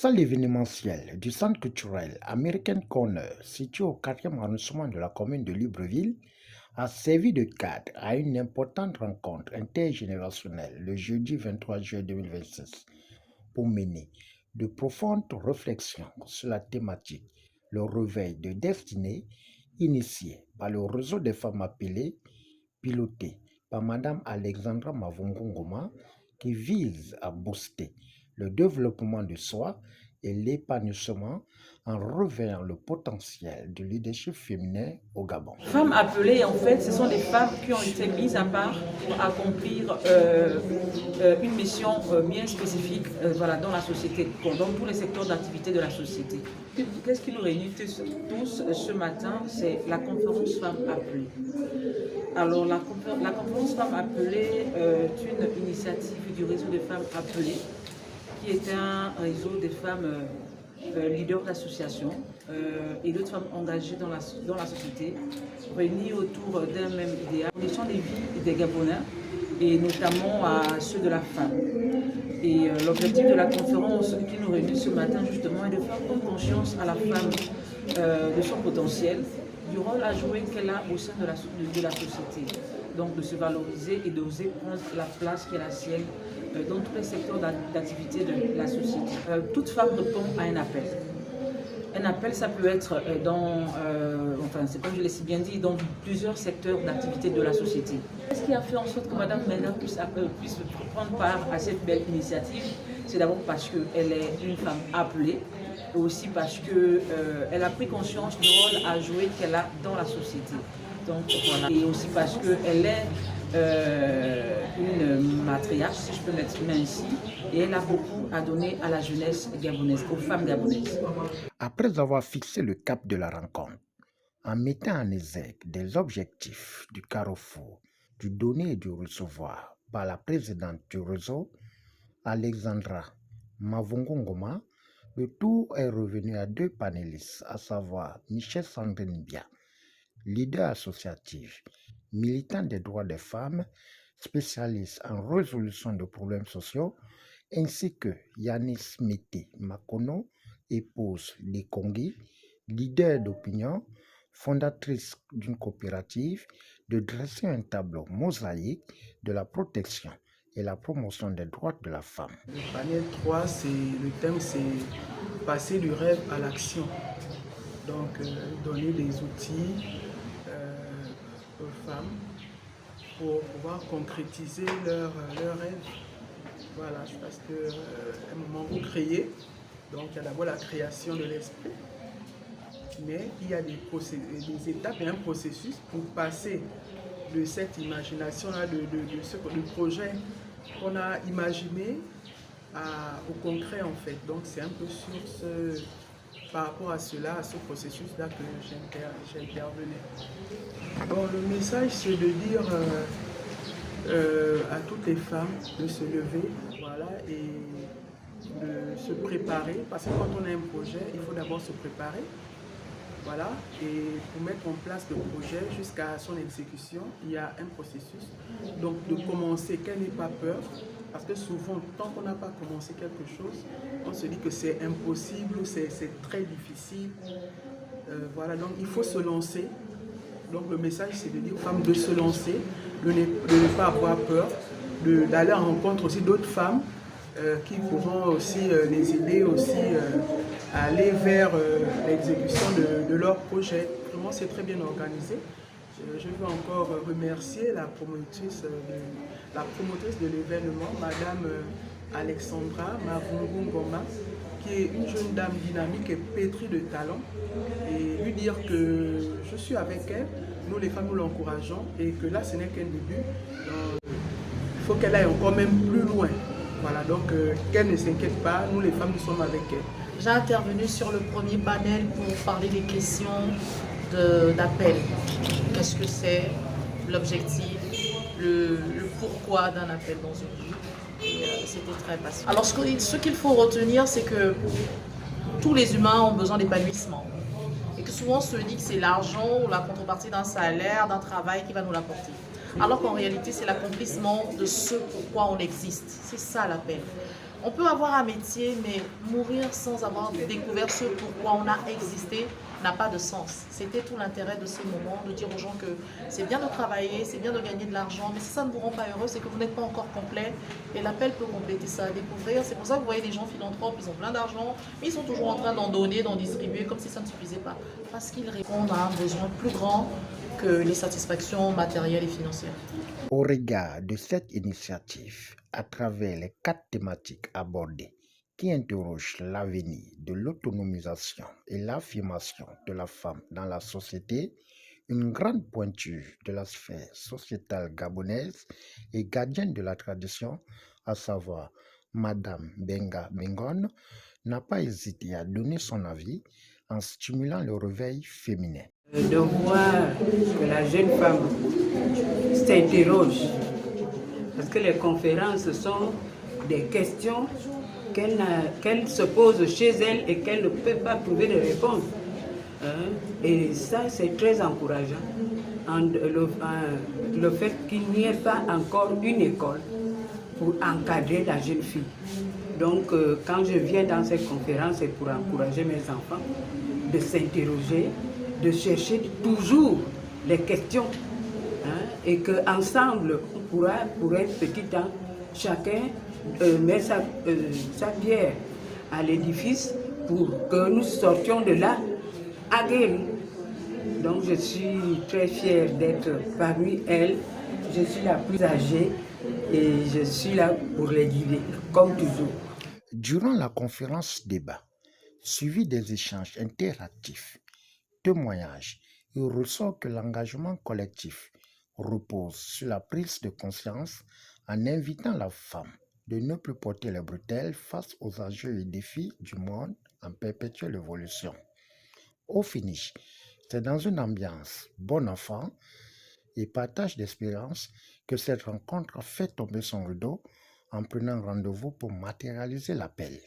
salle événementielle du centre culturel American Corner, situé au 4e arrondissement de la commune de Libreville, a servi de cadre à une importante rencontre intergénérationnelle le jeudi 23 juillet 2026 pour mener de profondes réflexions sur la thématique le réveil de destinée initié par le réseau des femmes appelées, piloté par Madame Alexandra Mavungu Ngoma, qui vise à booster le développement de soi et l'épanouissement en réveillant le potentiel du leadership féminin au Gabon. Femmes appelées, en fait, ce sont des femmes qui ont été mises à part pour accomplir une mission bien spécifique voilà, dans la société, dans tous les secteurs d'activité de la société. Qu'est-ce qui nous réunit tous ce matin? C'est la conférence Femmes appelées. Alors, la conférence Femmes appelées est une initiative du réseau des femmes appelées, qui est un réseau des femmes leaders d'associations et d'autres femmes engagées dans la société, réunies autour d'un même idéal, la condition des vies des Gabonais et notamment à ceux de la femme. Et l'objectif de la conférence qui nous réunit ce matin justement est de faire prendre conscience à la femme de son potentiel, du rôle à jouer qu'elle a au sein de la société. Donc de se valoriser et d'oser prendre la place qui est la sienne dans tous les secteurs d'activité de la société. Toute femme répond à un appel. Un appel, ça peut être enfin c'est comme je l'ai si bien dit, dans plusieurs secteurs d'activité de la société. Ce qui a fait en sorte que Madame Mena puisse prendre part à cette belle initiative, c'est d'abord parce qu'elle est une femme appelée, et aussi parce qu'elle a pris conscience du rôle à jouer qu'elle a dans la société. Donc voilà, et aussi parce qu'elle est une matriarche, si je peux m'exprimer ainsi, et elle a beaucoup à donner à la jeunesse gabonaise, aux femmes gabonaises. Après avoir fixé le cap de la rencontre, en mettant en exergue des objectifs du carrefour, du donner et du recevoir par la présidente du réseau, Alexandra Mavungu Ngoma, le tour est revenu à 2 panélistes, à savoir Michel Sandrine Bia, leader associatif, militant des droits des femmes, spécialiste en résolution de problèmes sociaux, ainsi que Yanis Mété Makono, épouse des Congis, leader d'opinion, fondatrice d'une coopérative, de dresser un tableau mosaïque de la protection et la promotion des droits de la femme. Le panel 3, le thème c'est passer du rêve à l'action. Donc donner des outils aux femmes pour pouvoir concrétiser leurs rêves. Voilà, c'est parce qu'à un moment vous créez, donc il y a d'abord la création de l'esprit, mais il y a des étapes et un processus pour passer de cette imagination-là, du projet qu'on a imaginé au concret en fait. Donc c'est un peu par rapport à cela, à ce processus-là que j'intervenais. Bon, le message c'est de dire à toutes les femmes de se lever, voilà, et de se préparer, parce que quand on a un projet, il faut d'abord se préparer, voilà, et pour mettre en place le projet jusqu'à son exécution, il y a un processus, donc de commencer, qu'elle n'ait pas peur, parce que souvent, tant qu'on n'a pas commencé quelque chose, on se dit que c'est impossible, c'est très difficile, voilà, donc il faut se lancer. Donc le message c'est de dire aux femmes de se lancer, de ne pas avoir peur, d'aller en rencontre aussi d'autres femmes qui pourront aussi les aider aussi à aller vers l'exécution de leur projet. Vraiment c'est très bien organisé. Je veux encore remercier la promotrice de l'événement, Madame Alexandra Mavungu Ngoma, qui est une jeune dame dynamique et pétrie de talent, et lui dire que je suis avec elle, nous les femmes nous l'encourageons, et que là ce n'est qu'un début, il faut qu'elle aille encore même plus loin, voilà, donc qu'elle ne s'inquiète pas, nous les femmes nous sommes avec elle. J'ai intervenu sur le premier panel pour parler des questions d'appel. Qu'est-ce que c'est, l'objectif, le pourquoi d'un appel dans une vie. C'était très passionnant. Alors ce qu'il faut retenir, c'est que tous les humains ont besoin d'épanouissement. Et que souvent on se dit que c'est l'argent ou la contrepartie d'un salaire, d'un travail qui va nous l'apporter. Alors qu'en réalité, c'est l'accomplissement de ce pourquoi on existe. C'est ça l'appel. On peut avoir un métier, mais mourir sans avoir découvert ce pourquoi on a existé n'a pas de sens. C'était tout l'intérêt de ces moments, de dire aux gens que c'est bien de travailler, c'est bien de gagner de l'argent, mais si ça ne vous rend pas heureux, c'est que vous n'êtes pas encore complet. Et l'appel peut compléter ça, à découvrir. C'est pour ça que vous voyez des gens philanthropes, ils ont plein d'argent, mais ils sont toujours en train d'en donner, d'en distribuer, comme si ça ne suffisait pas. Parce qu'ils répondent à un besoin plus grand que les satisfactions matérielles et financières. Au regard de cette initiative, à travers les 4 thématiques abordées qui interrogent l'avenir de l'autonomisation et l'affirmation de la femme dans la société, une grande pointure de la sphère sociétale gabonaise et gardienne de la tradition, à savoir Madame Benga Bengon, n'a pas hésité à donner son avis en stimulant le réveil féminin. De voir que la jeune femme s'interroge, parce que les conférences sont des questions qu'elle se pose chez elle et qu'elle ne peut pas trouver de réponse. Et ça, c'est très encourageant. Le fait qu'il n'y ait pas encore une école pour encadrer la jeune fille. Donc, quand je viens dans cette conférence, c'est pour encourager mes enfants de s'interroger, de chercher toujours les questions. Et qu'ensemble, on pourra, pour un petit temps, chacun met sa pierre à l'édifice pour que nous sortions de là aguerris. Donc je suis très fière d'être parmi elles. Je suis la plus âgée et je suis là pour les guider, comme toujours. Durant la conférence débat, suivi des échanges interactifs, témoignages, il ressort que l'engagement collectif repose sur la prise de conscience en invitant la femme de ne plus porter les bretelles face aux enjeux et défis du monde en perpétuelle évolution. Au finish, c'est dans une ambiance bon enfant et partage d'espérance que cette rencontre fait tomber son rideau en prenant rendez-vous pour matérialiser l'appel.